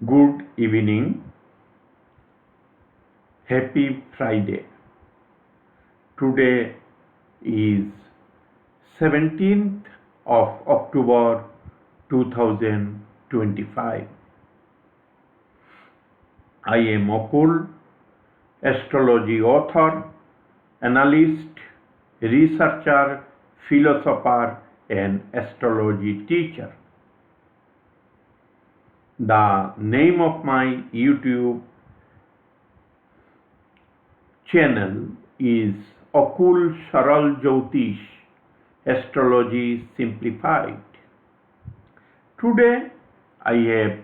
Good evening. Happy Friday. Today is 17th of October 2025. I am Akool, astrology author, analyst, researcher, philosopher, and astrology teacher. The name of my YouTube channel is Akool Saral Jyotish, Astrology Simplified. Today I have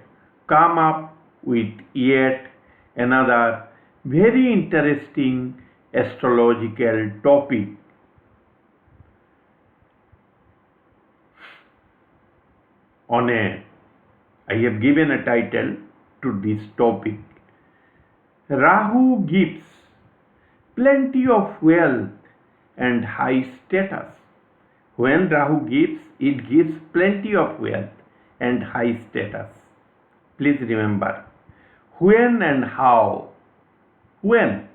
come up with yet another very interesting astrological topic. I have given a title to this topic. Rahu gives plenty of wealth and high status. When Rahu gives, it gives plenty of wealth and high status. Please remember, when and how. When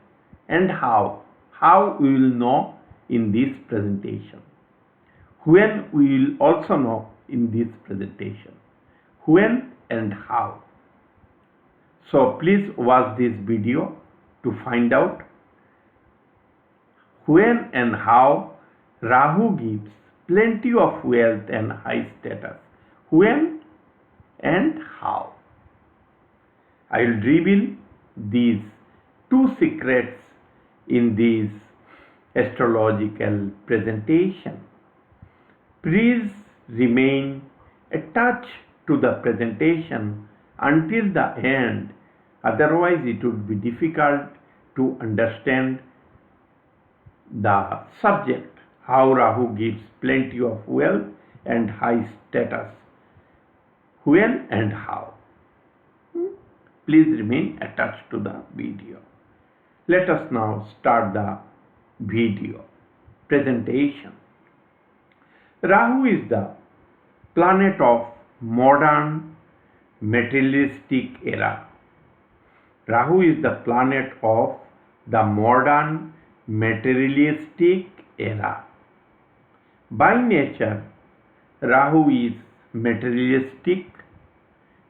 and how. How we will know in this presentation. When we will also know in this presentation. When and how. So please watch this video to find out when and how Rahu gives plenty of wealth and high status. When and how. I will reveal these two secrets in this astrological presentation. Please remain attached to the presentation until the end, otherwise it would be difficult to understand the subject, how Rahu gives plenty of wealth and high status. When and how. Please remain attached to the video. Let us now start the video presentation. Rahu is the planet of modern materialistic era. Rahu is the planet of the modern materialistic era. By nature, Rahu is materialistic,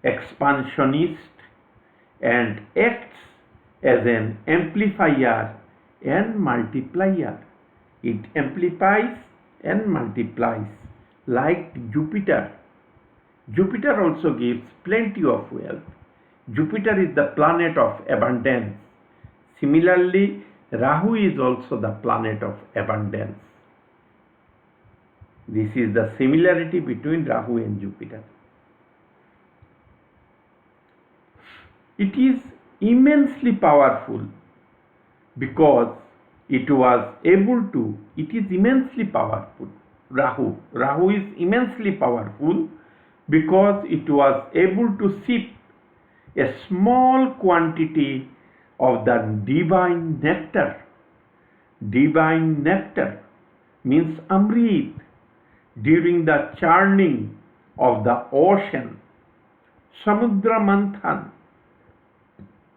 expansionist, and acts as an amplifier and multiplier. It amplifies and multiplies like Jupiter. Jupiter also gives plenty of wealth. Jupiter is the planet of abundance. Similarly, Rahu is also the planet of abundance. This is the similarity between Rahu and Jupiter. It is immensely powerful because it is immensely powerful. Rahu is immensely powerful because it was able to sip a small quantity of the divine nectar. Divine nectar means Amrit during the churning of the ocean, Samudra Manthan,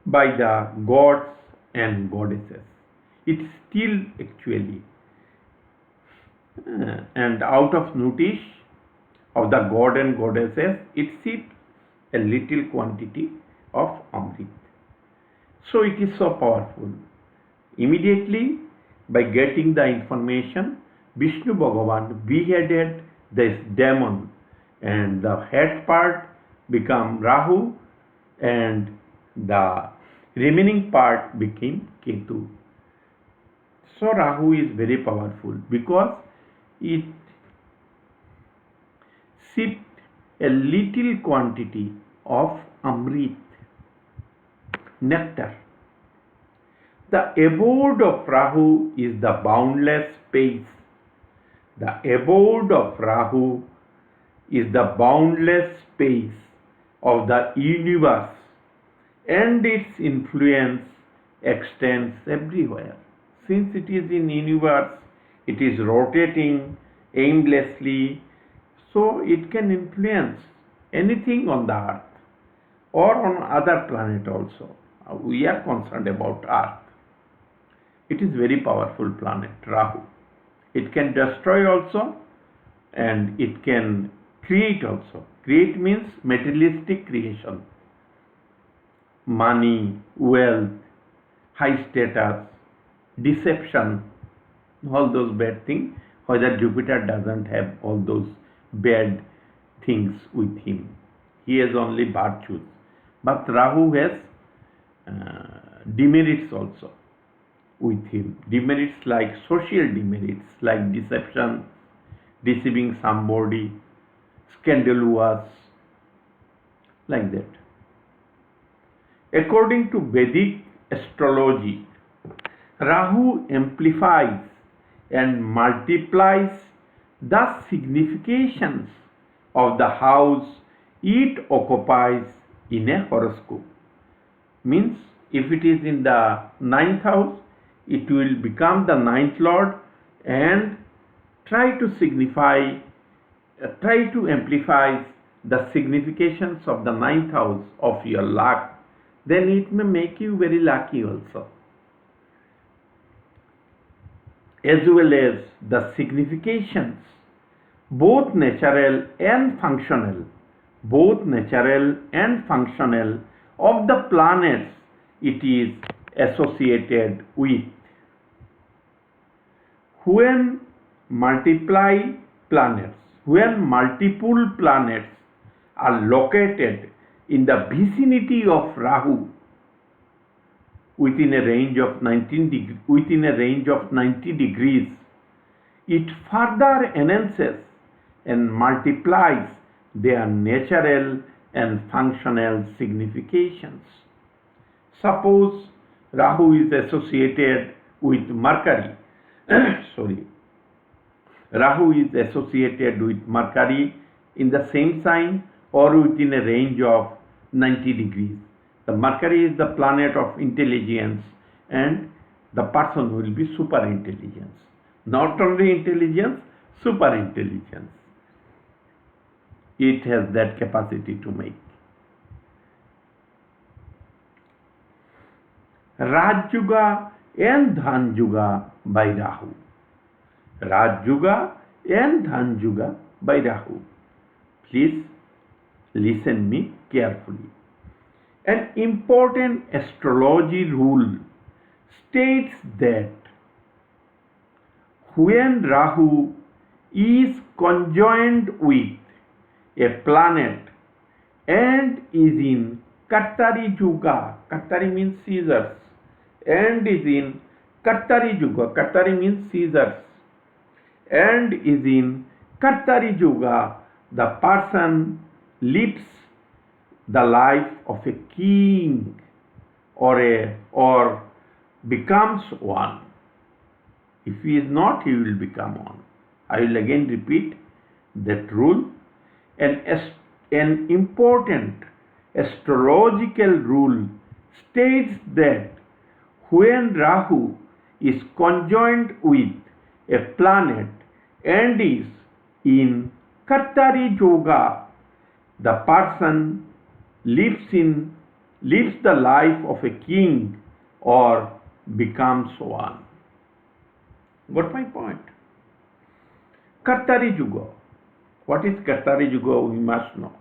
by the gods and goddesses. It's still actually and out of notice of the god and goddesses, it sips a little quantity of Amrit. So it is so powerful. Immediately, by getting the information, Vishnu Bhagavan beheaded this demon, and the head part became Rahu, and the remaining part became Ketu. So Rahu is very powerful because it sipped a little quantity of Amrit, nectar. The abode of Rahu is the boundless space. The abode of Rahu is the boundless space of the universe, and its influence extends everywhere. Since it is in universe, it is rotating aimlessly, so it can influence anything on the earth. or on other planet also. We are concerned about Earth. It is very powerful planet, Rahu. It can destroy also and it can create also. Create means materialistic creation. Money, wealth, high status, deception, all those bad things. Whether Jupiter doesn't have all those bad things with him. He has only virtues. But Rahu has demerits also with him. Demerits like social demerits, like deception, deceiving somebody, scandalous, like that. According to Vedic astrology, Rahu amplifies and multiplies the significations of the house it occupies in a horoscope. Means if it is in the ninth house, it will become the ninth lord and try to amplify the significations of the ninth house of your luck. Then it may make you very lucky also. As well as the significations, both natural and functional, of the planets it is associated with. When multiple planets are located in the vicinity of Rahu within a range of 90 degrees, it further enhances and multiplies their natural and functional significations. Suppose Rahu is associated with Mercury. Rahu is associated with Mercury in the same sign or within a range of 90 degrees. The Mercury is the planet of intelligence and the person will be super intelligence. Not only intelligence, super intelligence. It has that capacity to make. Raj Yuga and Dhan Yuga by Rahu. Raj Yuga and Dhan Yuga by Rahu. Please listen me carefully. An important astrology rule states that when Rahu is conjoined with a planet and is in Kartari Yuga, Kartari means scissors, and is in Kartari Yuga, Kartari means scissors, and is in Kartari Yuga, the person lives the life of a king or becomes one. If he is not, he will become one. I will again repeat that rule. An important astrological rule states that when Rahu is conjoined with a planet and is in Kartari Yoga, the person lives the life of a king or becomes one. Got my point? Kartari Yuga. What is Kartari Yuga? We must know.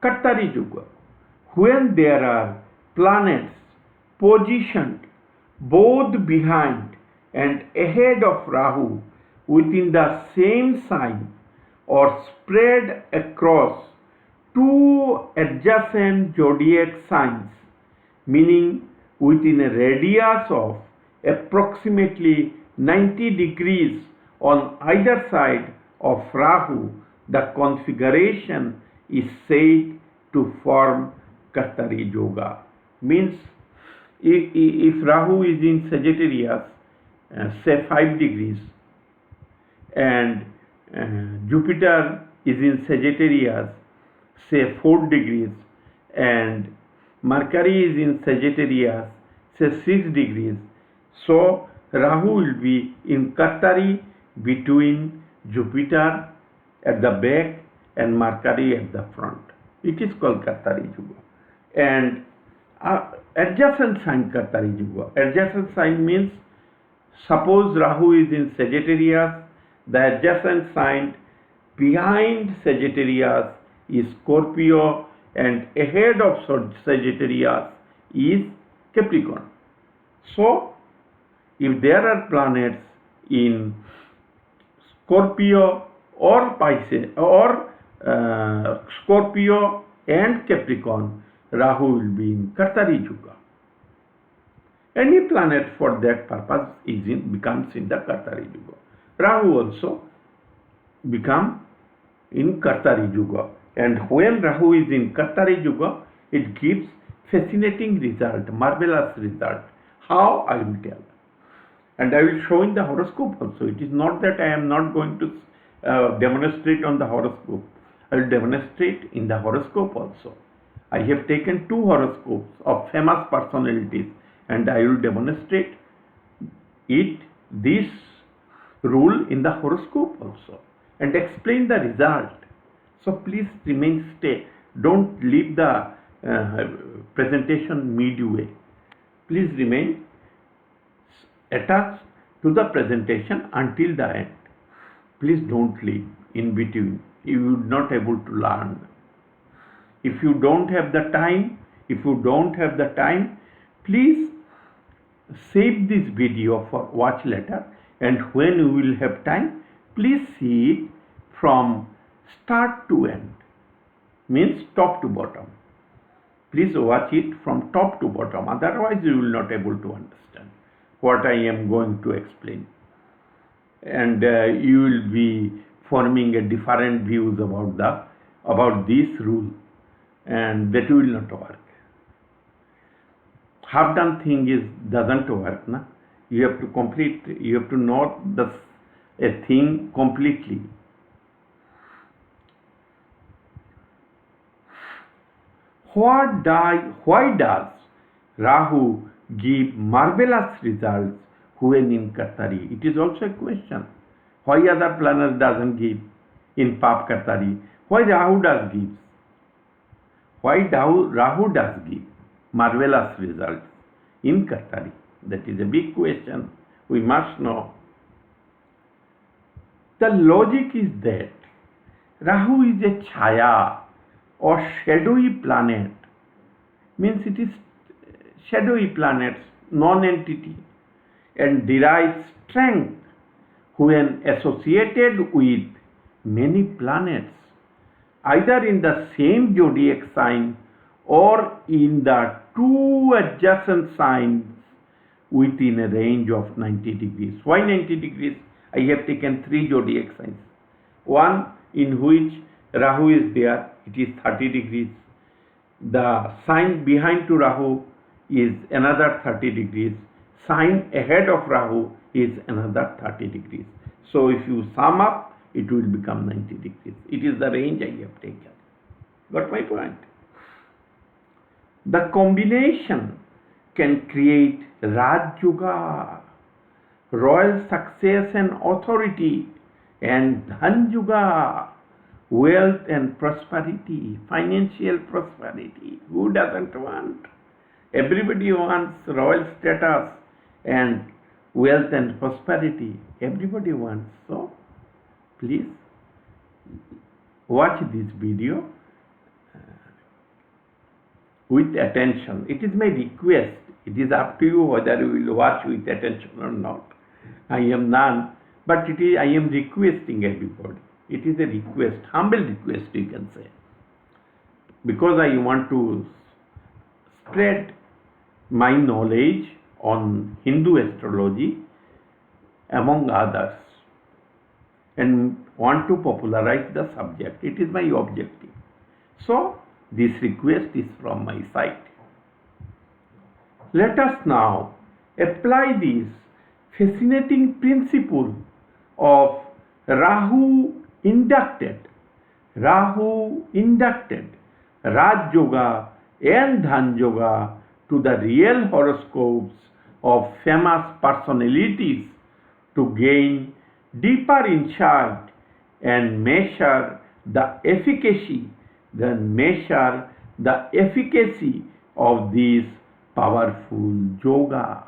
Kartari Yuga, when there are planets positioned both behind and ahead of Rahu within the same sign or spread across two adjacent zodiac signs, meaning within a radius of approximately 90 degrees on either side of Rahu, the configuration is said to form Kartari Yoga. Means if Rahu is in Sagittarius, say 5 degrees, and Jupiter is in Sagittarius, say 4 degrees, and Mercury is in Sagittarius, say 6 degrees. So Rahu will be in Kartari between Jupiter at the back and Mercury at the front. It is called Kartari Yuga. And adjacent sign Kartari Yuga. Adjacent sign means suppose Rahu is in Sagittarius, the adjacent sign behind Sagittarius is Scorpio, and ahead of Sagittarius is Capricorn. So, if there are planets in Scorpio or Pisces or Scorpio and Capricorn, Rahu will be in Kartari Yuga. Any planet for that purpose becomes in the Kartari Yuga. Rahu also become in Kartari Yuga. And when Rahu is in Kartari Yuga, it gives fascinating result, marvelous result. How? I will tell. And I will show in the horoscope also. It is not that I am not going to demonstrate on the horoscope. I will demonstrate in the horoscope also. I have taken 2 horoscopes of famous personalities and I will demonstrate this rule in the horoscope also and explain the result. So please stay. Don't leave the presentation midway. Please remain attached to the presentation until the end. Please don't leave in between. You will not able to learn. If you don't have the time, please save this video for watch later, and when you will have time, please see it from start to end, means top to bottom. Please watch it from top to bottom, otherwise you will not able to understand what I am going to explain, and you will be forming a different views about this rule, and that will not work. Half done thing doesn't work, na? You have to know a thing completely. Why does Rahu give marvelous results when in Kartari? It is also a question. Why other planets doesn't give in Pap Kartari? Why Rahu does give? Why Rahu does give marvelous results in Kartari? That is a big question. We must know. The logic is that Rahu is a chaya or shadowy planet, means it is shadowy planets, non-entity, and derives strength when associated with many planets, either in the same zodiac sign or in the 2 adjacent signs within a range of 90 degrees. Why 90 degrees? I have taken 3 zodiac signs. One in which Rahu is there, it is 30 degrees. The sign behind to Rahu is another 30 degrees. Sign ahead of Rahu is another 30 degrees. So if you sum up, it will become 90 degrees. It is the range I have taken. Got my point? The combination can create Raj Yuga, royal success and authority, and Dhan Yuga, wealth and prosperity, financial prosperity. Who doesn't want? Everybody wants royal status and wealth and prosperity. Everybody wants. So, please watch this video with attention. It is my request. It is up to you whether you will watch with attention or not. I am none, but I am requesting everybody. It is a request, humble request you can say, because I want to spread my knowledge on Hindu astrology among others and want to popularize the subject. It is my objective. So, this request is from my side. Let us now apply this fascinating principle of Rahu inducted Raj Yoga and Dhan Yoga to the real horoscopes of famous personalities to gain deeper insight and measure the efficacy then measure the efficacy of this powerful yoga.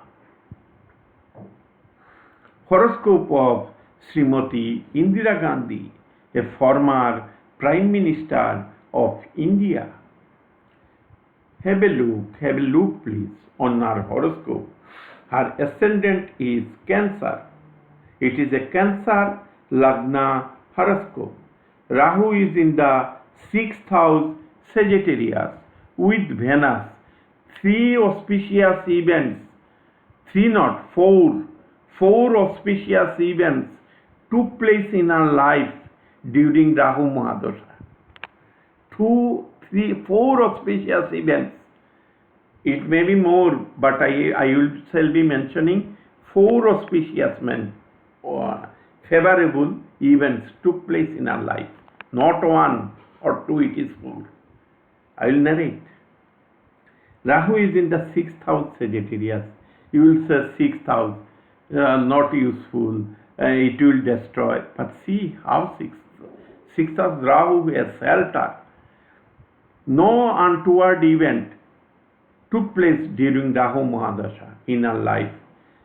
Horoscope of Srimati Indira Gandhi, a former Prime Minister of India. Have a look please on her horoscope. Her ascendant is Cancer. It is a Cancer Lagna horoscope. Rahu is in the 6th house Sagittarius with Venus. 3 auspicious events, 3 not 4 auspicious events took place in her life during Rahu Mahadasha. 2, 3, 4 auspicious events. It may be more, but I shall be mentioning 4 auspicious favorable events took place in our life. Not 1 or 2, it is 4. I will narrate. Rahu is in the 6th house Sagittarius. You will say 6th house, not useful, it will destroy. But see how 6th house Rahu has shelter. No untoward event took place during Rahu Mahadasha in her life.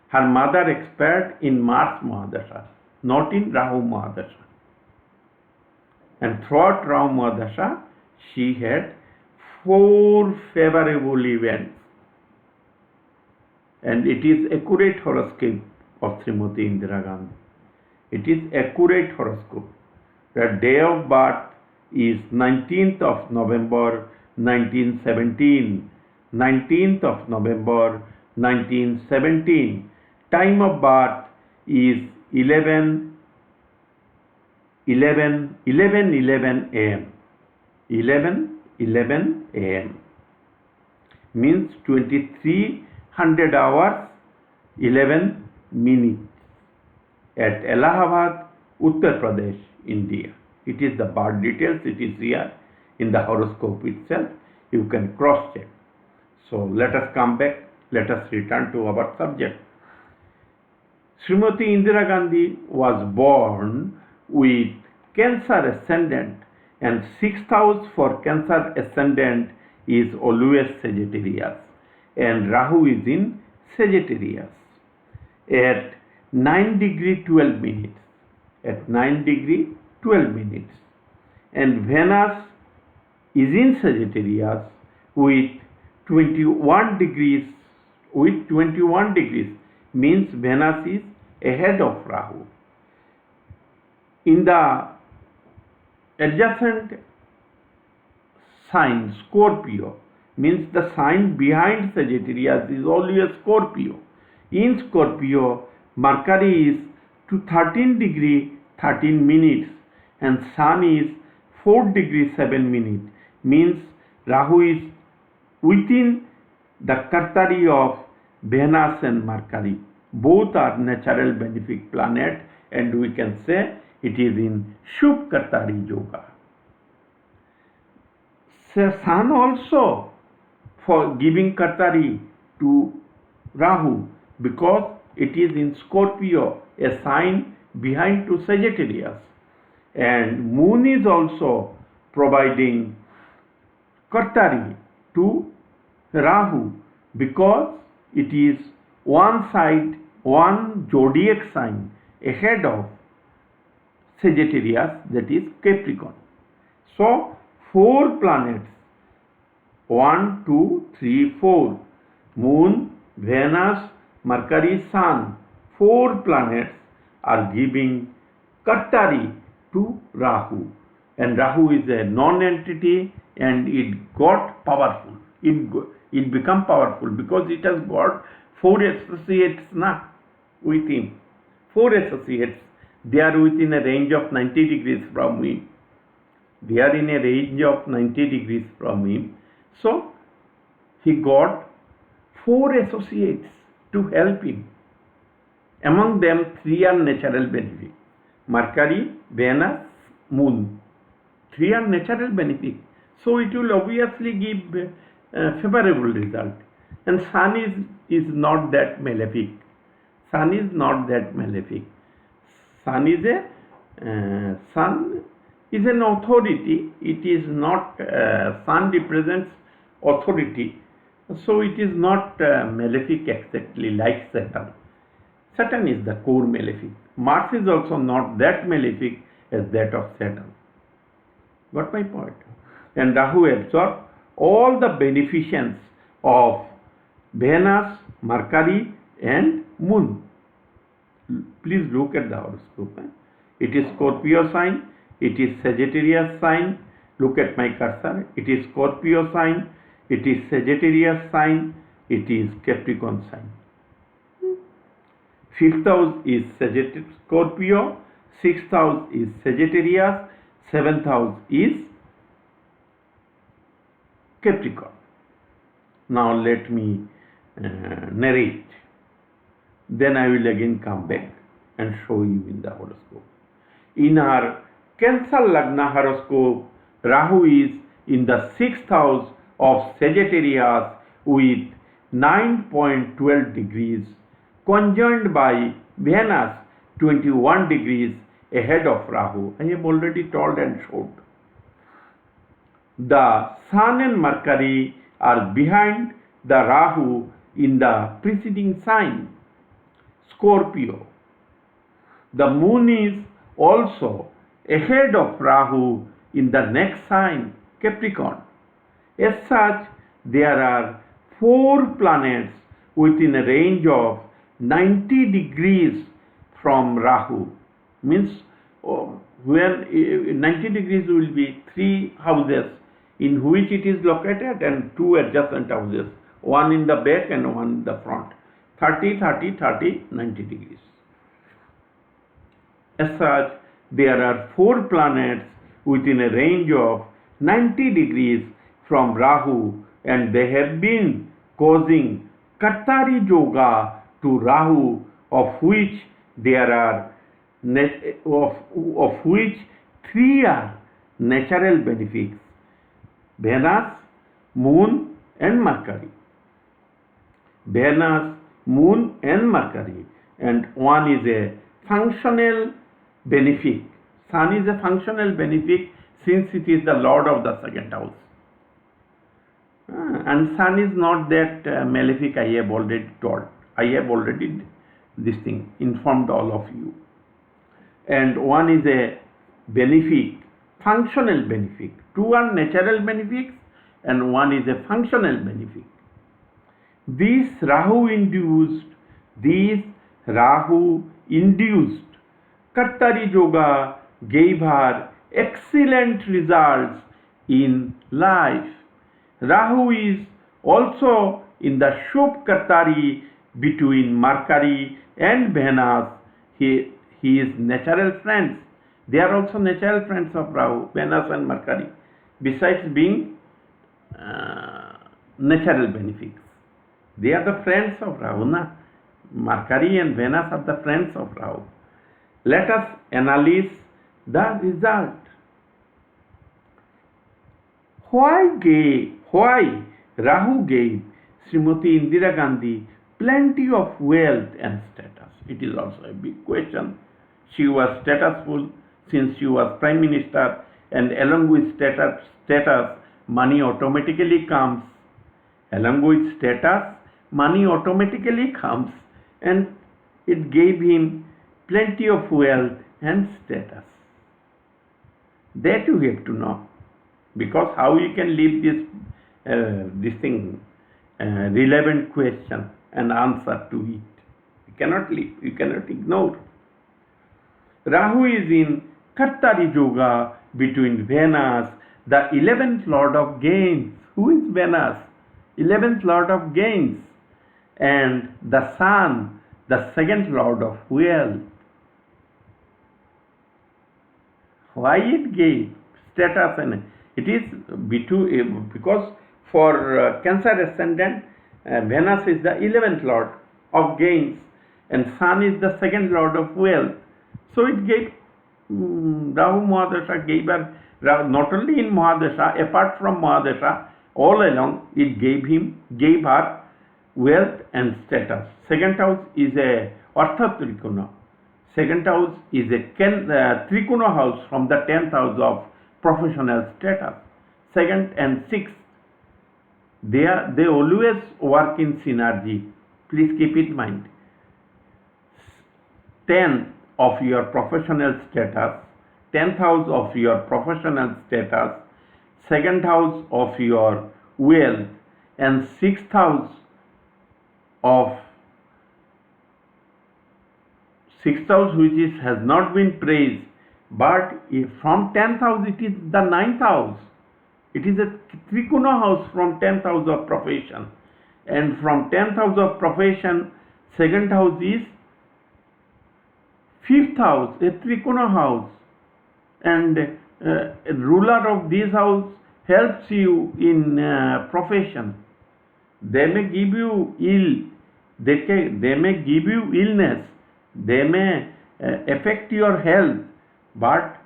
Her mother expired in Mars Mahadasha, not in Rahu Mahadasha. And throughout Rahu Mahadasha, she had 4 favorable events. And it is accurate horoscope of Srimati Indira Gandhi. It is accurate horoscope. The day of birth is 19th of November 1917. 19th of November 1917. Time of birth is 11 a.m. 11 a.m. means 2300 hours 11 minutes at Allahabad, Uttar Pradesh, India. It is the birth details, it is here in the horoscope itself. You can cross check. So let us come back, let us return to our subject. Srimati Indira Gandhi was born with Cancer ascendant, and 6th house for Cancer ascendant is always Sagittarius, and Rahu is in Sagittarius at 9 degree 12 minutes. At 9 degree 12 minutes. And Venus is in Sagittarius with 21 degrees. With 21 degrees means Venus is ahead of Rahu. In the adjacent sign Scorpio means the sign behind Sagittarius is always Scorpio. In Scorpio, Mercury is to 13 degree 13 minutes and Sun is 4 degree 7 minutes. Means Rahu is within the Kartari of Venus and Mercury. Both are natural benefic planet, and we can say it is in Shubh Kartari Yoga. So Sun also for giving Kartari to Rahu because it is in Scorpio, a sign behind to Sagittarius. And Moon is also providing Kartari to Rahu because it is one side, one zodiac sign ahead of Sagittarius, that is Capricorn. So 4 planets, 1, 2, 3, 4, Moon, Venus, Mercury, Sun, 4 planets are giving Kartari to Rahu. And Rahu is a non-entity and it got powerful. It become powerful because it has got 4 associates with him. 4 associates. They are within a range of 90 degrees from him. They are in a range of 90 degrees from him. So he got 4 associates to help him. Among them 3 are natural benefic. Mercury, Venus, Moon. 3 are natural benefic. So it will obviously give favorable result. And Sun is not that malefic. Sun is not that malefic. Sun is a Sun is an authority. It is not, Sun represents authority, so it is not malefic exactly like Saturn. Saturn is the core malefic. Mars is also not that malefic as that of Saturn. Got my point? And Rahu absorbs all the beneficence of Venus, Mercury, and Moon. Please look at the horoscope. It is Scorpio sign, it is Sagittarius sign. Look at my cursor. It is Scorpio sign, it is Sagittarius sign, it is Capricorn sign. Fifth house is Scorpio, sixth house is Sagittarius, seventh house is Capricorn. Now let me narrate. Then I will again come back and show you in the horoscope. In our Cancer Lagna horoscope, Rahu is in the sixth house of Sagittarius with 9.12 degrees, conjoined by Venus 21 degrees ahead of Rahu. I have already told and showed. The Sun and Mercury are behind the Rahu in the preceding sign, Scorpio. The Moon is also ahead of Rahu in the next sign, Capricorn. As such, there are 4 planets within a range of 90 degrees from Rahu. Means when 90 degrees will be 3 houses in which it is located and 2 adjacent houses, one in the back and one in the front. 30, 30, 30, 90 degrees. As such, there are 4 planets within a range of 90 degrees from Rahu, and they have been causing Kartari yoga to Rahu, of which there are of which 3 are natural benefics: Venus, Moon, and Mercury. Venus, Moon, and Mercury, and one is a functional benefic. Sun is a functional benefic since it is the lord of the second house. And Sun is not that malefic. I have already told. I have already informed all of you. And one is a benefic, functional benefic. 2 are natural benefics and one is a functional benefic. This Rahu induced Kartari yoga gave her excellent results in life. Rahu is also in the Shubh Kartari between Mercury and Venus. He is natural friends. They are also natural friends of Rahu, Venus and Mercury, besides being natural benefics. They are the friends of Rahu. Mercury and Venus are the friends of Rahu. Let us analyze the result. Why Rahu gave Srimati Indira Gandhi plenty of wealth and status? It is also a big question. She was statusful since she was Prime Minister, and along with status, money automatically comes. Along with status, money automatically comes, and it gave him plenty of wealth and status. That you have to know, because how you can leave this relevant question and answer to it. You cannot leave. You cannot ignore. Rahu is in Kartari yoga between Venus, the 11th lord of gains. Who is Venus? 11th lord of gains, and the Sun, the 2nd lord of wealth. Why it gave status? And it is because for Cancer ascendant, Venus is the 11th lord of gains and Sun is the 2nd lord of wealth. So it gave Rahu Mahadasha gave her, not only in Mahadasha, apart from Mahadasha, all along it gave her wealth and status. Second house is a Artha Trikona. Second house is a Trikona house from the 10th house of professional status. Second and sixth, they always work in synergy. Please keep in mind. 10 of your professional status, 10th house of your professional status, second house of your wealth, and sixth house of which has not been praised, but from 10th house it is the 9th house. It is a Trikona house from 10th house of profession, and from 10th house of profession, second house is 5th house, a Trikona house, and a ruler of this house helps you in profession. They may give you they may give you illness, they may affect your health, but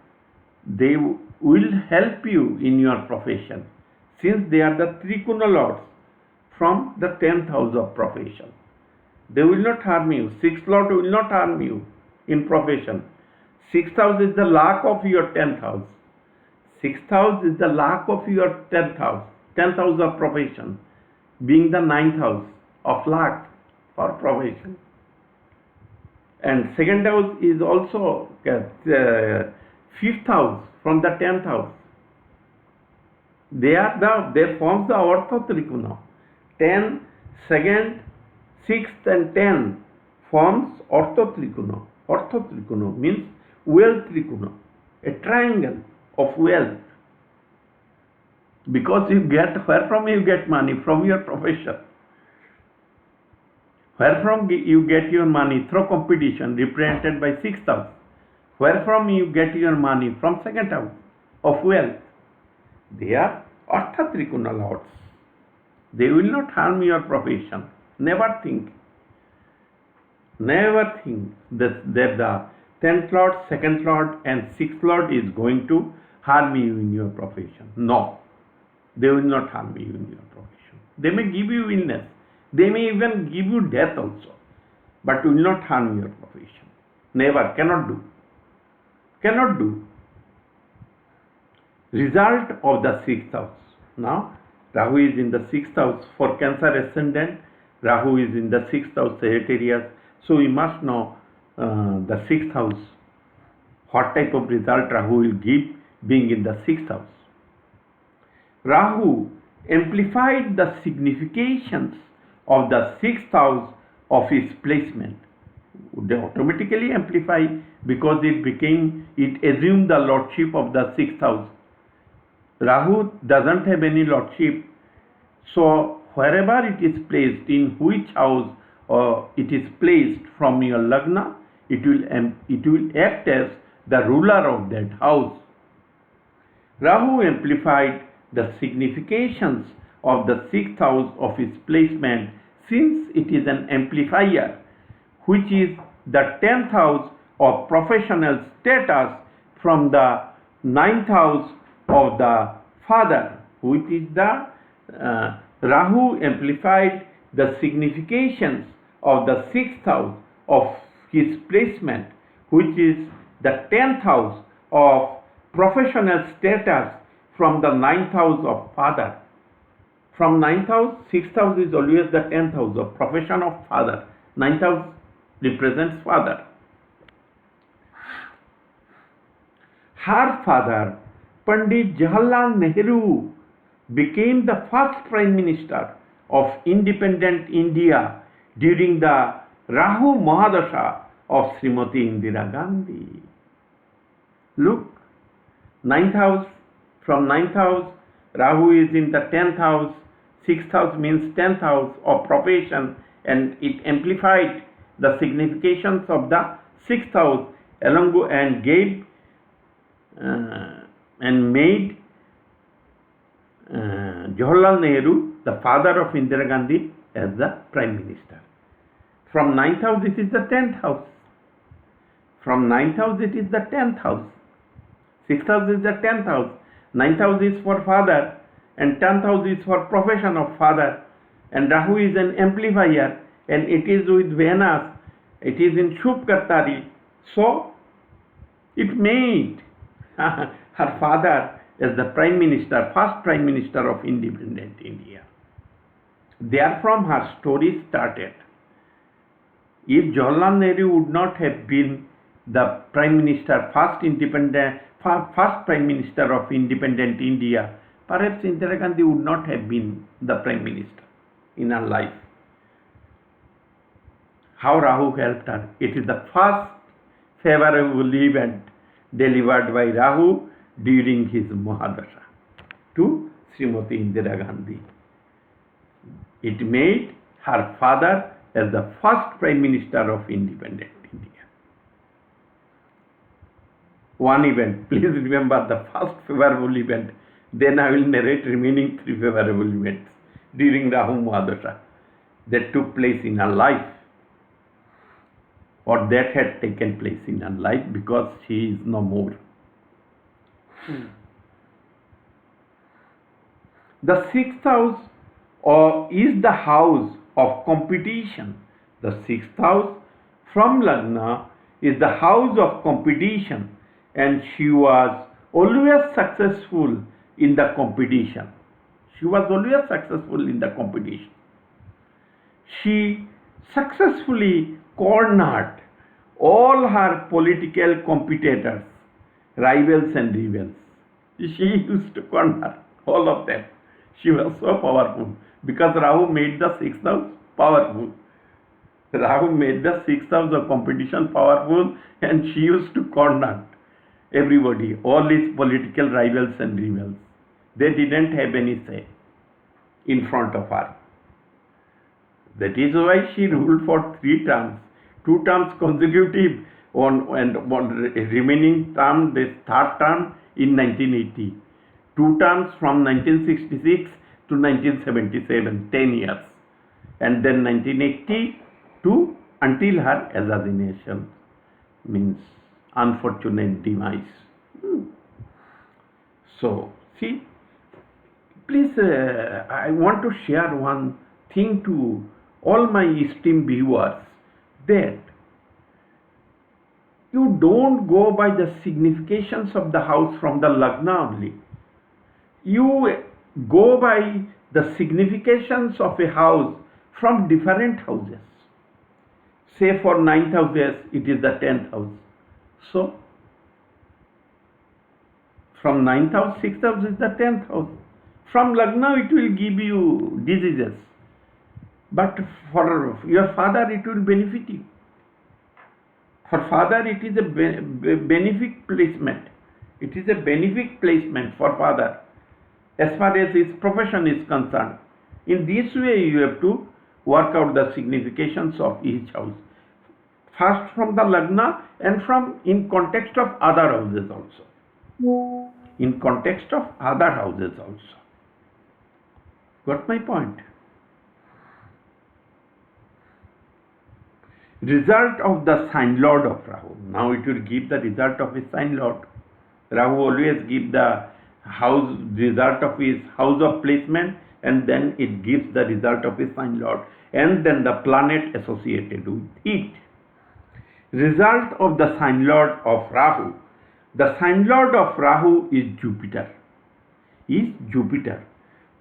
they will help you in your profession, since they are the Trikona lords from the 10th house of profession. They will not harm you. 6th lord will not harm you in profession. 6th house is the luck of your 10th house. 6th house is the luck of your 10th house. 10th house of profession being the 9th house of luck for profession. And second house is also 5th house from the 10th house. They forms the Ortho Trikona. 10, 2nd, 6th and 10 forms Ortho Trikona. Ortho Trikona means wealth Trikona, a triangle of wealth. Because where from you get money? From your profession. Where from you get your money? Through competition, represented by 6th house. Where from you get your money? From 2nd house of wealth. They are Artha Trikona lords. They will not harm your profession. Never think. Never think that the 10th lord, 2nd lord and 6th lord is going to harm you in your profession. No. They will not harm you in your profession. They may give you illness. They may even give you death also. But will not harm your profession. Never. Cannot do. Cannot do. Result of the 6th house. Now, Rahu is in the 6th house. For Cancer ascendant, Rahu is in the 6th house, Sagittarius. So we must know the 6th house. What type of result Rahu will give being in the 6th house. Rahu amplified the significations of the 6th house of his placement. They automatically amplify because it assumed the lordship of the 6th house. Rahu doesn't have any lordship, so wherever it is placed, in which house it is placed from your lagna, it will act as the ruler of that house. Rahu amplified the significations of the 6th house of his placement, since it is an amplifier, which is the 10th house of professional status from the 9th house of the father, which is the Rahu amplified the significations of the 6th house of his placement, which is the 10th house of professional status from the 9th house of father. From 9th house, 6th house is always the 10th house of profession of father. 9th house represents father. Her father, Pandit Jawaharlal Nehru, became the first Prime Minister of independent India during the Rahu Mahadasha of Srimati Indira Gandhi. Look, 9th house, from 9th house, Rahu is in the 10th house. 6th house means 10th house of profession, and it amplified the significations of the 6th house and gave and made Jawaharlal Nehru, the father of Indira Gandhi, as the Prime Minister. From 9th house, it is the 10th house. From 9th house, it is the 10th house. 6th house is the 10th house. 9th house is for father, and 10th house is for profession of father. And Rahu is an amplifier, and it is with Venus. It is in Shubh Kartari. So it made her father as the prime minister, first prime minister of independent India. Therefrom her story started. If Jawaharlal Nehru would not have been the prime minister, first prime minister of independent India, perhaps Indira Gandhi would not have been the prime minister in her life. How Rahu helped her? It is the first favorable event delivered by Rahu during his Mahadasha to Srimati Indira Gandhi. It made her father as the first prime minister of independent India. One event, please remember the first favorable event, then I will narrate remaining three favorable events during Rahu Mahadasha that took place in her life, or that had taken place in her life, because she is no more. The sixth house is the house of competition. The sixth house from Lagna is the house of competition, and she was always successful in the competition. She was always successful in the competition. She successfully cornered all her political competitors, rivals and rebels. She used to corner all of them. She was so powerful because Rahu made the sixth house powerful. Rahu made the sixth house of competition powerful, and she used to corner everybody, all his political rivals and rebels. They didn't have any say in front of her. That is why she ruled for 3 terms, 2 terms consecutive, and one remaining term, this third term in 1980. 2 terms from 1966 to 1977, 10 years. And then 1980 to until her assassination, means unfortunate demise. So, see, please, I want to share one thing to all my esteemed viewers, that you don't go by the significations of the house from the Lagna only. You go by the significations of a house from different houses. Say for 9th houses, it is the 10th house. So, from 9th house, 6th house is the 10th house. From Lagna, it will give you diseases. But for your father, it will benefit you. For father, it is a benefic placement. It is a benefic placement for father, as far as his profession is concerned. In this way, you have to work out the significations of each house. First from the Lagna, and from in context of other houses also. In context of other houses also. Got my point? Result of the sign lord of Rahu. Now it will give the result of his sign lord. Rahu always gives the house result of his house of placement, and then it gives the result of his sign lord, and then the planet associated with it. Result of the sign lord of Rahu. The sign lord of Rahu is Jupiter.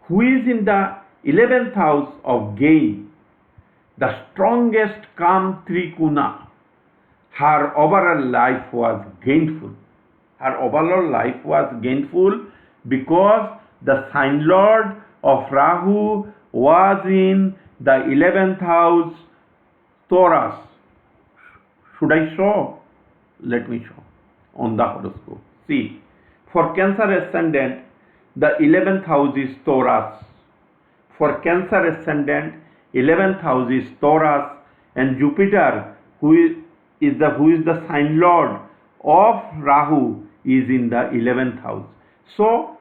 Who is in the 11th house of gain, the strongest calm trikuna. Her overall life was gainful. Her overall life was gainful because the sign lord of Rahu was in the 11th house, Taurus. Should I show? Let me show on the horoscope. See, for Cancer ascendant, the 11th house is Taurus. For Cancer ascendant, 11th house is Taurus, and Jupiter, who is the sign lord of Rahu, is in the 11th house. So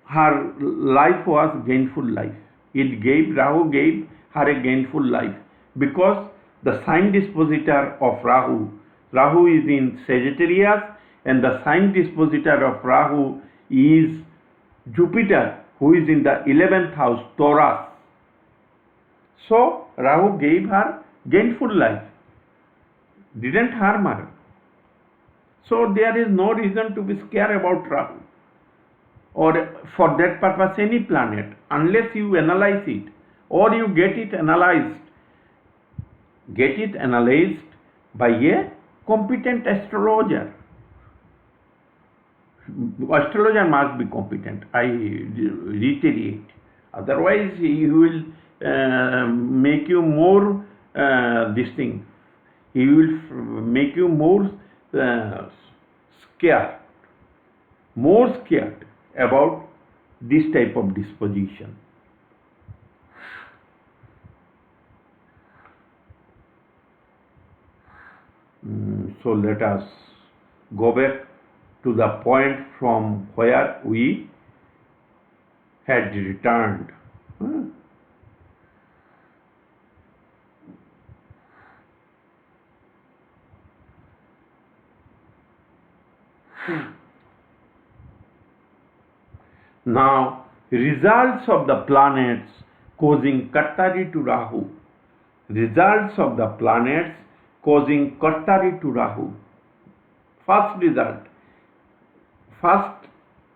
her life was gainful life. Rahu gave her a gainful life, because the sign dispositor of Rahu is in Sagittarius, and the sign dispositor of Rahu is Jupiter, who is in the 11th house, Taurus. So Rahu gave her gainful life. didn't harm her. So there is no reason to be scared about Rahu, or for that purpose any planet, unless you analyze it, or you get it analyzed by a competent astrologer. Astrologer must be competent, I reiterate. Otherwise, he will make you more He will make you more scared about this type of disposition. So let us go back to the point from where we had returned. Now, results of the planets causing Kartari to Rahu. Results of the planets causing Kartari to Rahu. First result. First,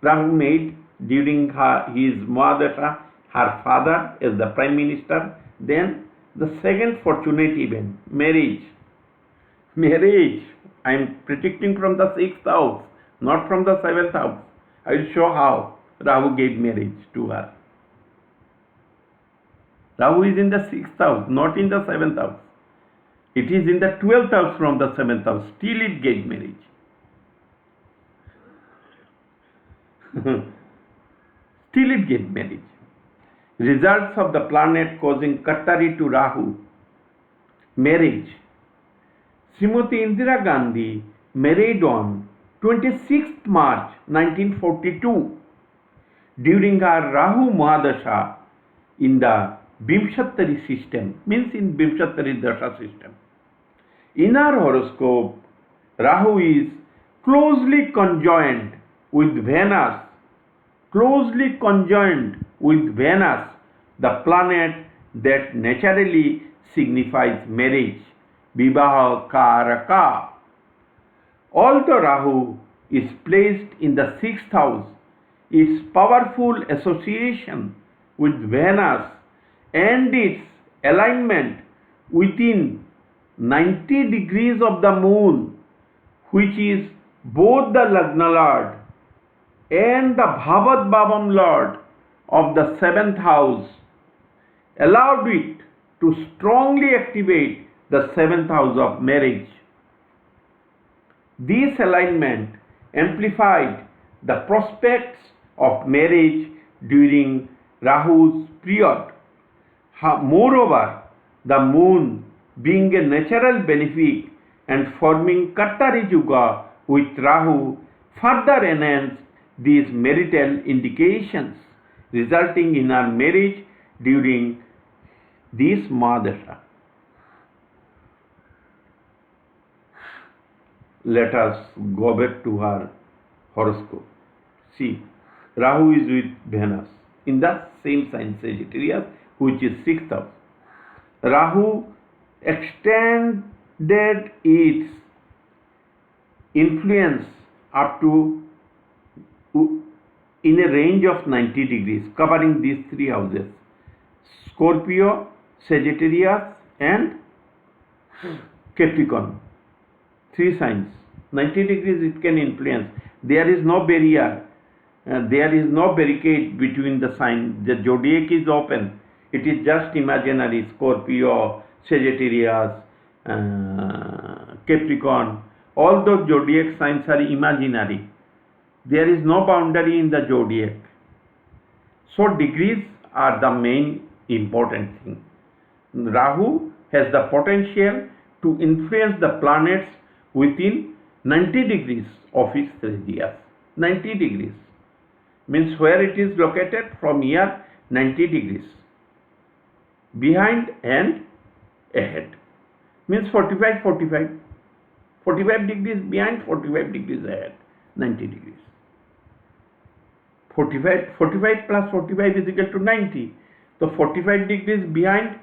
Rahu made during his Mahadasha, her father as the Prime Minister. Then the second fortunate event, marriage. Marriage. I am predicting from the 6th house, not from the 7th house. I will show how Rahu gave marriage to her. Rahu is in the 6th house, not in the 7th house. It is in the 12th house from the 7th house. Still it gave marriage. Still it gave marriage. Results of the planet causing Kartari to Rahu. Marriage. Srimati Indira Gandhi married on 26th March 1942 during her Rahu Mahadasha in the Vimshattari system, means in Vimshattari Dasha system. In our horoscope, Rahu is closely conjoined with Venus, the planet that naturally signifies marriage, Vivaha Karaka. Although Rahu is placed in the 6th house, its powerful association with Venus and its alignment within 90 degrees of the moon, which is both the Lagna Lord and the Bhavat Bhavam Lord of the 7th house, allowed it to strongly activate the 7th house of marriage. This alignment amplified the prospects of marriage during Rahu's period. Moreover, the moon being a natural benefic and forming Kartari Yuga with Rahu further enhanced these marital indications, resulting in her marriage during this Mahadasha. Let us go back to her horoscope. See, Rahu is with Venus in the same sign Sagittarius, which is 6th house. Rahu extended its influence up to in a range of 90 degrees, covering these 3 houses: Scorpio, Sagittarius and Capricorn. 3 signs. 90 degrees it can influence. There is no barrier. There is no barricade between the signs. The zodiac is open. It is just imaginary. Scorpio, Sagittarius, Capricorn. All those zodiac signs are imaginary. There is no boundary in the zodiac. So degrees are the main important thing. Rahu has the potential to influence the planets within 90 degrees of its radius. 90 degrees means where it is located from here, 90 degrees. Behind and ahead means 45 degrees behind, 45 degrees ahead, 90 degrees. 45 plus 45 is equal to 90. So 45 degrees behind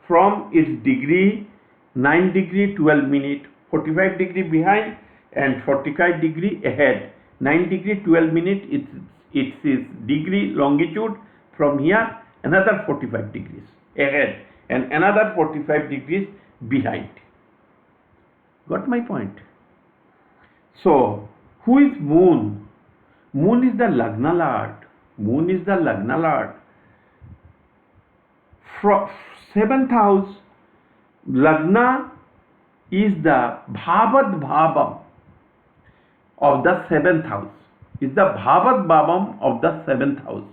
from its degree, 9 degree 12 minute 45 degree behind and 45 degree ahead. 9 degree 12 minutes, it's degree longitude. From here another 45 degrees ahead and another 45 degrees behind. Got my point? So who is moon? Moon is the Lagna Lord. Moon is the Lagna Lord. From 7th house, Lagna is the Bhavat Bhavam of the 7th house. Is the Bhavat Bhavam of the 7th house.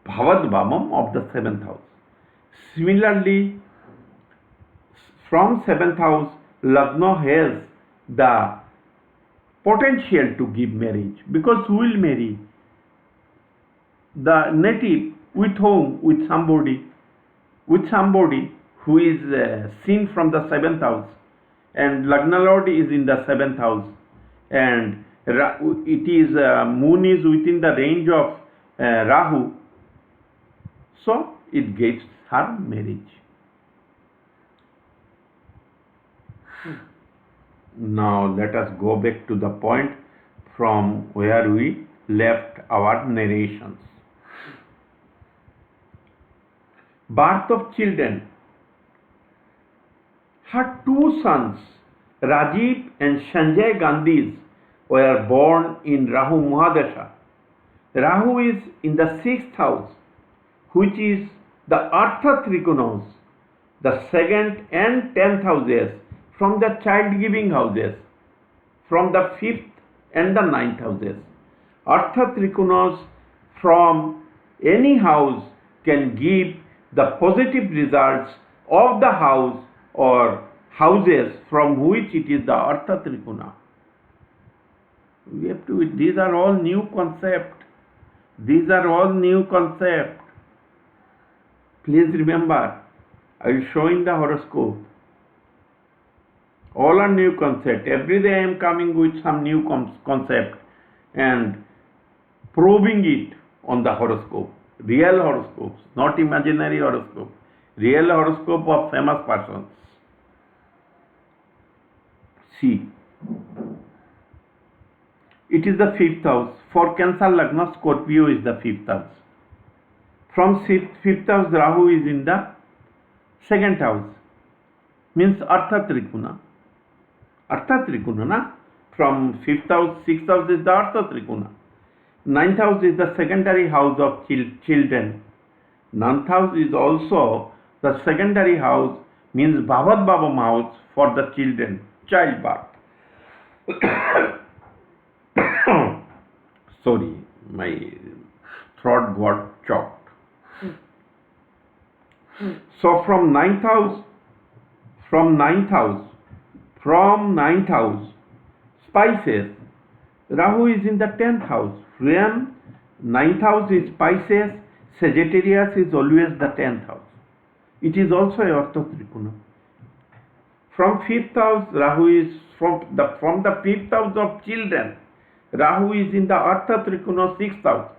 Bhavat Bhavam of the 7th house. Similarly, from 7th house, Lagna has the potential to give marriage, because who will marry? The native with whom? With somebody who is seen from the 7th house, and Lagna Lord is in the 7th house, and it is moon is within the range of Rahu, so it gives her marriage. Now let us go back to the point from where we left our narrations. Birth of children. Her two sons, Rajiv and Sanjay Gandhis, were born in Rahu Mahadasha. Rahu is in the 6th house, which is the Artha Trikonas, the 2nd and 10th houses, from the child-giving houses, from the 5th and the 9th houses. Artha Trikonas from any house can give the positive results of the house or houses from which it is the Artha Trikona. We have to, these are all new concepts. These are all new concepts. Please remember, I will show in the horoscope. All are new concepts. Every day I am coming with some new concept and probing it on the horoscope. Real horoscopes, not imaginary horoscope. Real horoscope of famous persons. See, it is the 5th house. For Cancer Lagna, Scorpio is the 5th house. From 5th house, Rahu is in the 2nd house. Means Artha Trikona. Artha Trikona, na? From 5th house, 6th house is the Artha Trikona. 9th house is the secondary house of children. 9th house is also the secondary house, means Bhavat Bhavam house for the children, childbirth. Sorry, my throat got choked. So from 9th house, Spices, Rahu is in the 10th house. When 9th house is Pisces, Sagittarius is always the 10th house. It is also a Artha Trikona. From 5th house, Rahu is from the 5th house of children. Rahu is in the Artha Trikona 6th house.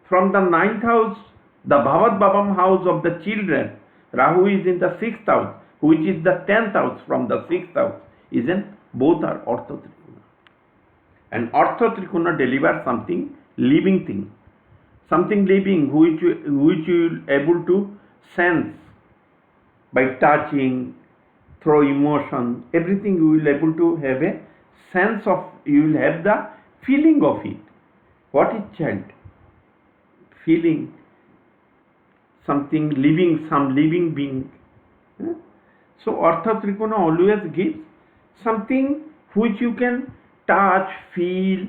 From the 9th house, the Bhavat Bhavam house of the children, Rahu is in the 6th house, which is the 10th house from the 6th house. Isn't both are Artha Trikona. And Artha Trikona delivers something living thing, something living which you will able to sense by touching, through emotion, everything you will able to have a sense of, you will have the feeling of it. What is child? Feeling something living, some living being. So Artha Trikona always gives something which you can touch, feel,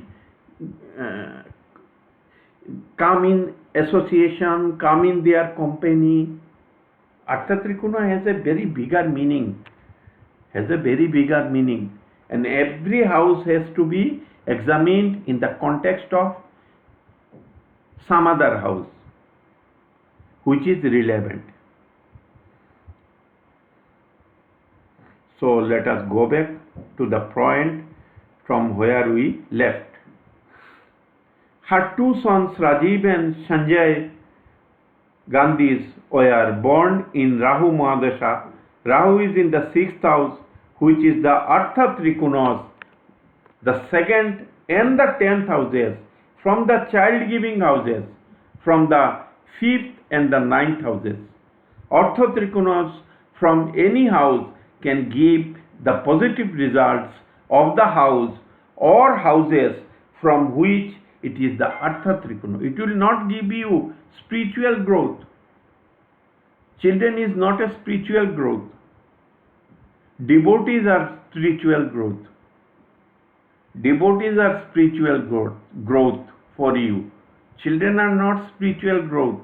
come in association, come in their company. Artha Trikona has a very bigger meaning. And every house has to be examined in the context of some other house which is relevant. So let us go back to the point from where we left. Her two sons Rajiv and Sanjay Gandhis were born in Rahu Mahadasha. Rahu is in the 6th house, which is the Artha Trikonos, the second and the 10th houses, from the child-giving houses, from the 5th and the 9th houses. Artha Trikonos from any house can give the positive results of the house or houses from which it is the Artha Trikono. It will not give you spiritual growth. Children is not a spiritual growth. Devotees are spiritual growth. Devotees are spiritual growth for you. Children are not spiritual growth.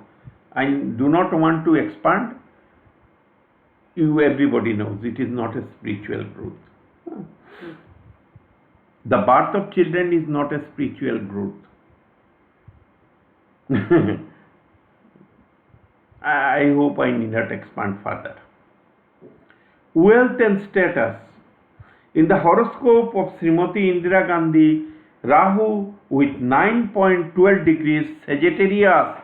I do not want to expand. Everybody knows it is not a spiritual growth. The birth of children is not a spiritual growth. I hope I need not expand further. Wealth and status. In the horoscope of Srimati Indira Gandhi, Rahu with 9.12 degrees Sagittarius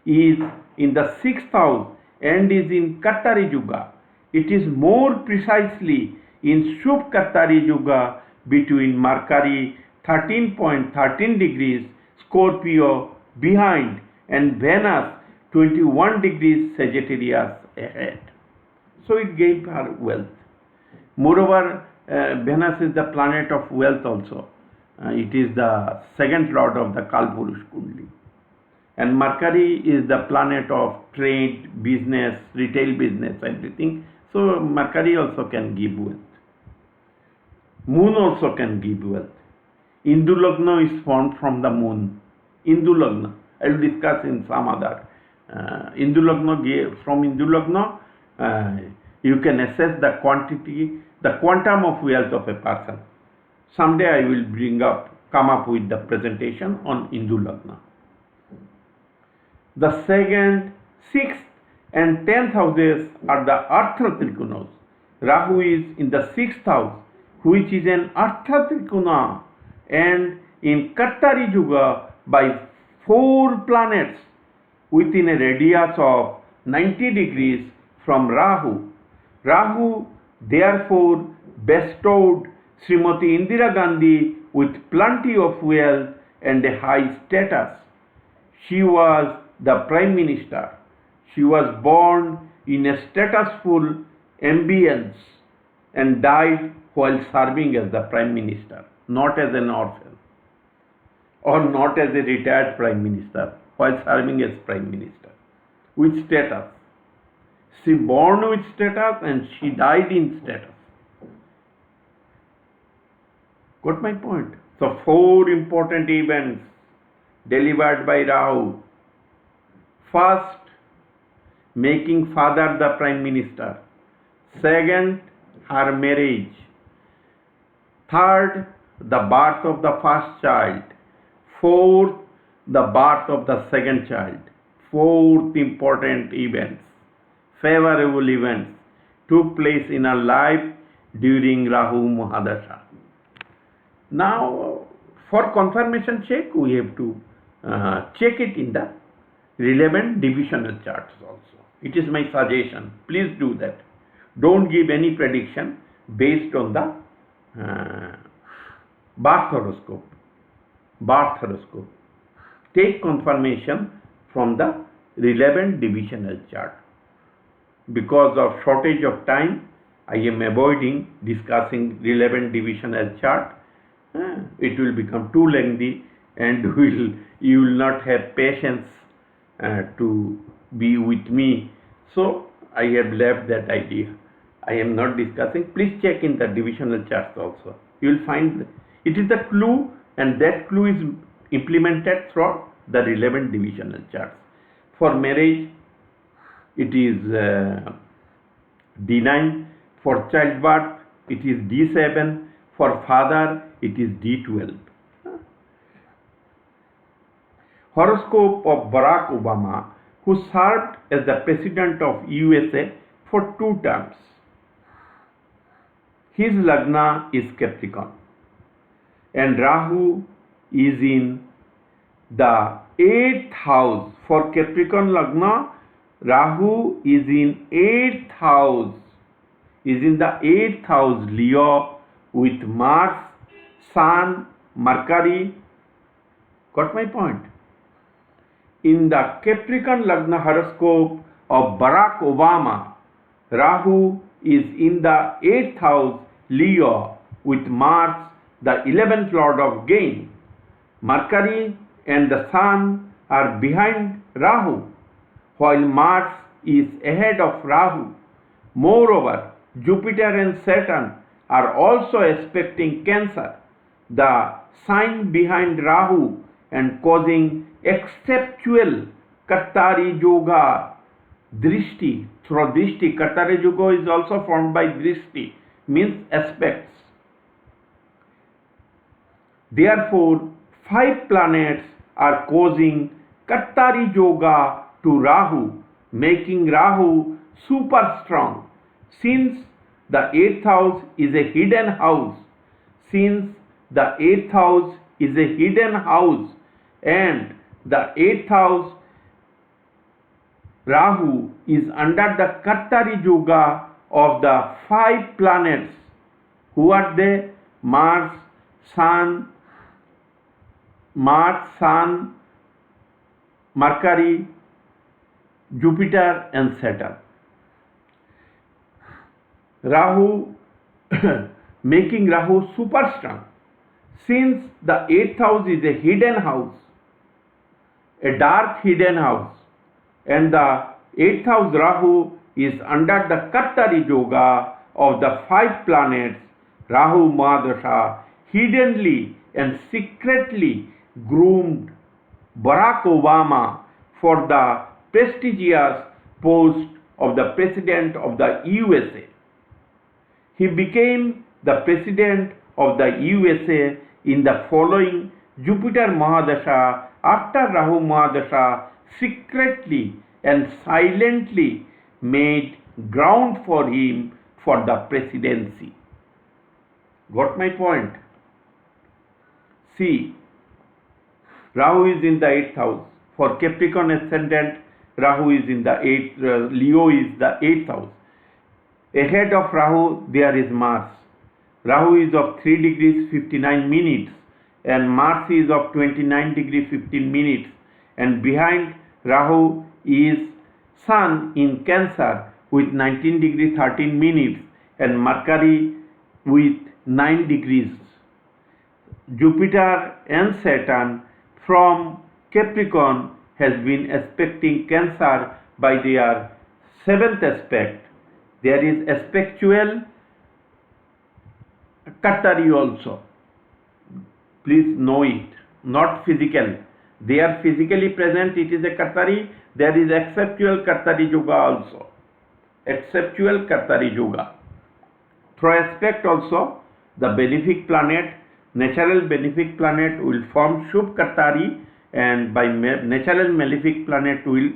is in the 6th house and is in Kartari Yuga. It is more precisely in Shubh Kartari Yuga between Mercury 13.13 degrees Scorpio behind and Venus 21 degrees Sagittarius ahead. So it gave her wealth. Moreover, Venus is the planet of wealth also. It is the second lord of the Kalpurush Kundli. And Mercury is the planet of trade, business, retail business, everything. So Mercury also can give wealth. Moon also can give wealth. Indu Lagna is formed from the moon. Indu Lagna. I will discuss in some other. Indu Lagna, from Indu Lagna, you can assess the quantity, the quantum of wealth of a person. Someday I will come up with the presentation on Indu Lagna. The 2nd, 6th and 10th houses are the Artha Trikonos. Rahu is in the 6th house, which is an Artha Trikona, and in Kartari Yuga by 4 planets within a radius of 90 degrees from Rahu. Rahu therefore bestowed Srimati Indira Gandhi with plenty of wealth and a high status. She was the Prime Minister. She was born in a statusful ambience and died while serving as the Prime Minister, not as an orphan or not as a retired Prime Minister, while serving as Prime Minister. With status. She born with status and she died in status. Got my point? So 4 important events delivered by Rahu. First, making father the Prime Minister. Second, her marriage. Third, the birth of the first child. Fourth, the birth of the second child. 4th important events, favorable events, took place in her life during Rahu Mahadasha. Now, for confirmation check, we have to check it in the relevant divisional charts also. It is my suggestion. Please do that. Don't give any prediction based on the birth horoscope. Take confirmation from the relevant divisional chart. Because of shortage of time, I am avoiding discussing relevant divisional chart. It will become too lengthy and you will not have patience to be with me. So I have left that idea. I am not discussing. Please check in the divisional charts also. You will find it is the clue, and that clue is implemented through the relevant divisional charts. For marriage, it is D9. For childbirth, it is D7. For father, it is D12. Horoscope of Barack Obama, who served as the president of USA for 2 terms. His Lagna is Capricorn, and Rahu is in the 8th house. For Capricorn Lagna, Rahu is in 8th house is in the 8th house Leo with Mars, Sun, Mercury. Got my point? In the Capricorn Lagna horoscope of Barack Obama, Rahu is in the 8th house Leo with Mars, the 11th lord of gain. Mercury and the Sun are behind Rahu, while Mars is ahead of Rahu. Moreover, Jupiter and Saturn are also aspecting Cancer, the sign behind Rahu, and causing exceptional Kartari Yoga Drishti. Through Drishti, Kartari Yoga is also formed by Drishti, means aspects. Therefore, 5 planets are causing Kartari Yoga to Rahu, making Rahu super strong. Since the 8th house is a hidden house, and the 8th house Rahu is under the Kartari Yoga of the 5 planets. Who are they? Mars, Sun, Mercury, Jupiter and Saturn. Rahu making Rahu super strong. Since the 8th house is a hidden house, a dark hidden house, and the 8th house Rahu is under the Kartari Yoga of the 5 planets, Rahu Mahadasha hiddenly and secretly groomed Barack Obama for the prestigious post of the President of the USA. He became the President of the USA in the following Jupiter Mahadasha after Rahu Mahadasha secretly and silently made ground for him for the presidency. Got my point? See, Rahu is in the 8th house. For Capricorn ascendant, Rahu is in the 8th, Leo is the 8th house. Ahead of Rahu, there is Mars. Rahu is of 3 degrees 59 minutes and Mars is of 29 degrees 15 minutes. And behind Rahu is Sun in Cancer with 19 degrees 13 minutes and Mercury with 9 degrees. Jupiter and Saturn from Capricorn has been aspecting Cancer by their 7th aspect. There is aspectual Kartari also. Please know it, not physical. They are physically present, it is a Kartari. There is aspectual Kartari Yoga also. Aspectual Kartari Yoga. Through aspect also, the benefic planet, natural benefic planet will form Shubh Kartari, and by natural malefic planet will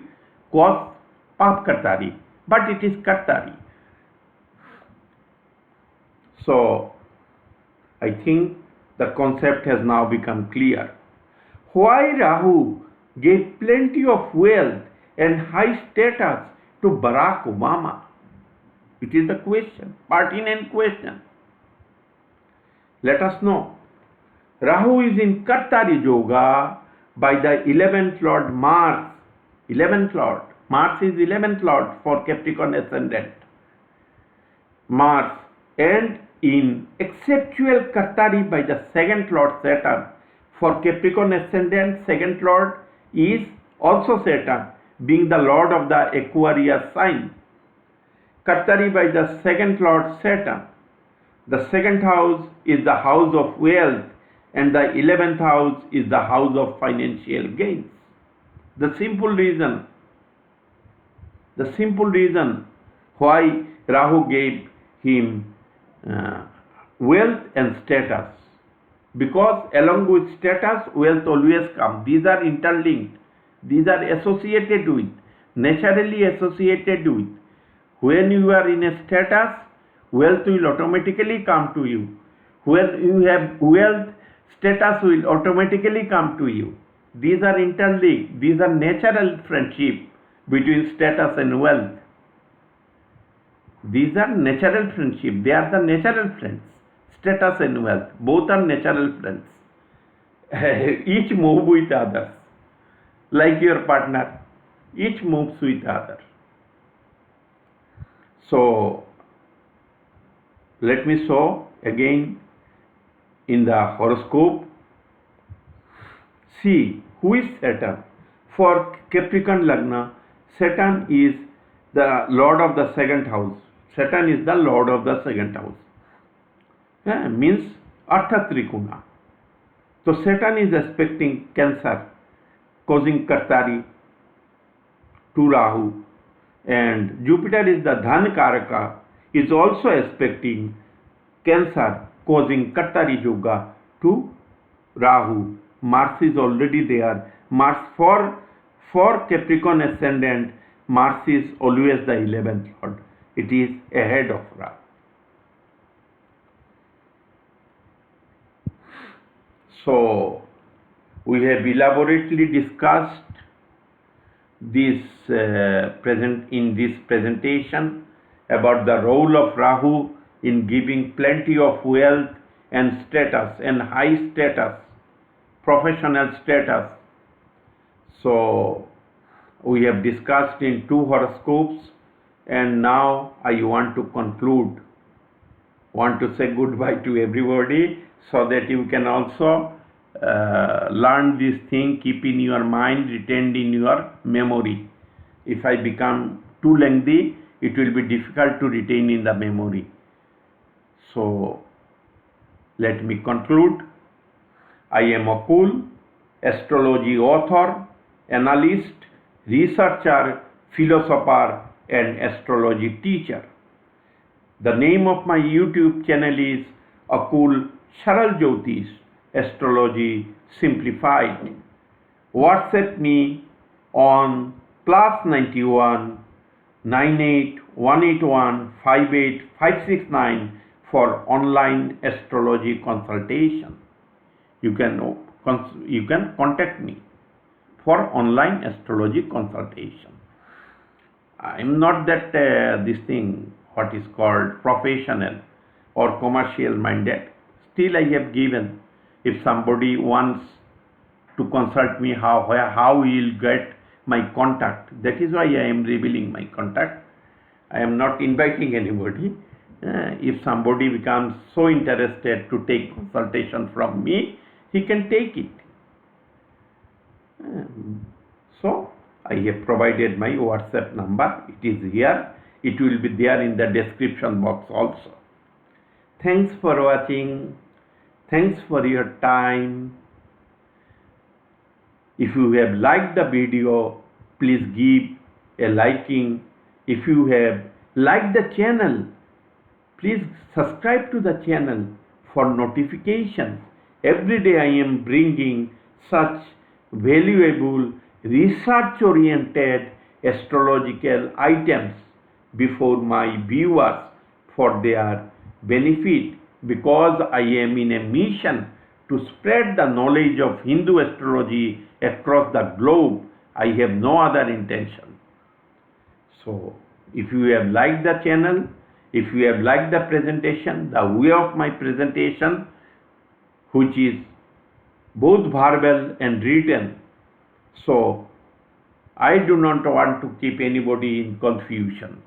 cause Pap Kartari. But it is Kartari. So, I think the concept has now become clear. Why Rahu gave plenty of wealth and high status to Barack Obama? It is the question, pertinent question. Let us know. Rahu is in Kartari Yoga by the 11th Lord Mars. 11th Lord. Mars is 11th Lord for Capricorn ascendant. Mars, and in exceptual Kartari by the 2nd Lord Saturn. For Capricorn ascendant, 2nd Lord is also Saturn, being the Lord of the Aquarius sign. Kartari by the 2nd Lord Saturn. The 2nd house is the house of wealth and the 11th house is the house of financial gains. The simple reason why Rahu gave him wealth and status, because along with status wealth always comes. These are interlinked, these are associated with, naturally associated with. When you are in a status, wealth will automatically come to you. When you have wealth, status will automatically come to you. These are interlinked, these are natural friendship between status and wealth. These are natural friendship. They are the natural friends. Status and wealth, both are natural friends. Each move with others, like your partner. Each moves with other. So let me show again in the horoscope. See who is Saturn. For Capricorn Lagna, Saturn is the lord of the second house. Saturn is the lord of the second house. Means Artha Trikona. So Saturn is aspecting Cancer, causing Kartari to Rahu, and Jupiter is the Dhan Karaka, is also aspecting Cancer, causing Kartari Yoga to Rahu. Mars is already there. Mars for Capricorn ascendant, Mars is always the 11th lord. It is ahead of Rahu. So we have elaborately discussed this in this presentation about the role of Rahu in giving plenty of wealth and status and high status, professional status. So we have discussed in 2 horoscopes, and now I want to conclude, want to say goodbye to everybody, so that you can also learn this thing, keep in your mind, retain in your memory. If I become too lengthy, it will be difficult to retain in the memory. So let me conclude. I am Akool, astrology author, analyst, researcher, philosopher, and astrology teacher. The name of my YouTube channel is Akool Saral Jyotish, astrology simplified. WhatsApp me on +91 98 181 58 569 for online astrology consultation. You can contact me for online astrology consultation. I am not that this thing what is called professional or commercial minded. Still I have given. If somebody wants to consult me, how he will get my contact. That is why I am revealing my contact. I am not inviting anybody. If somebody becomes so interested to take consultation from me, he can take it. So I have provided my WhatsApp number. It is here. It will be there in the description box also. Thanks for watching. Thanks for your time. If you have liked the video, please give a liking. If you have liked the channel, please subscribe to the channel for notifications. Every day I am bringing such valuable, research-oriented astrological items before my viewers for their benefit, because I am in a mission to spread the knowledge of Hindu astrology across the globe. I have no other intention. So if you have liked the channel, if you have liked the presentation, the way of my presentation, which is both verbal and written, so I do not want to keep anybody in confusion.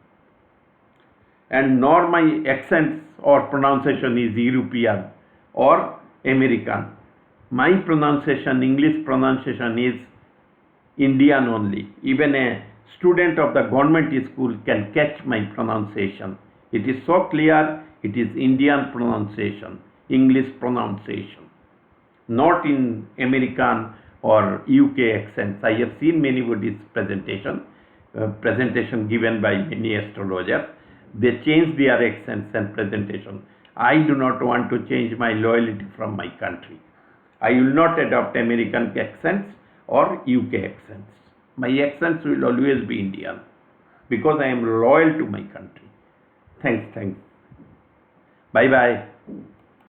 And nor my accents or pronunciation is European or American. My pronunciation, English pronunciation, is Indian only. Even a student of the government school can catch my pronunciation. It is so clear. It is Indian pronunciation, English pronunciation, not in American or UK accents. I have seen many Buddhist presentation given by many astrologers. They change their accents and presentation. I do not want to change my loyalty from my country. I will not adopt American accents or UK accents. My accents will always be Indian because I am loyal to my country. Thanks. Bye bye.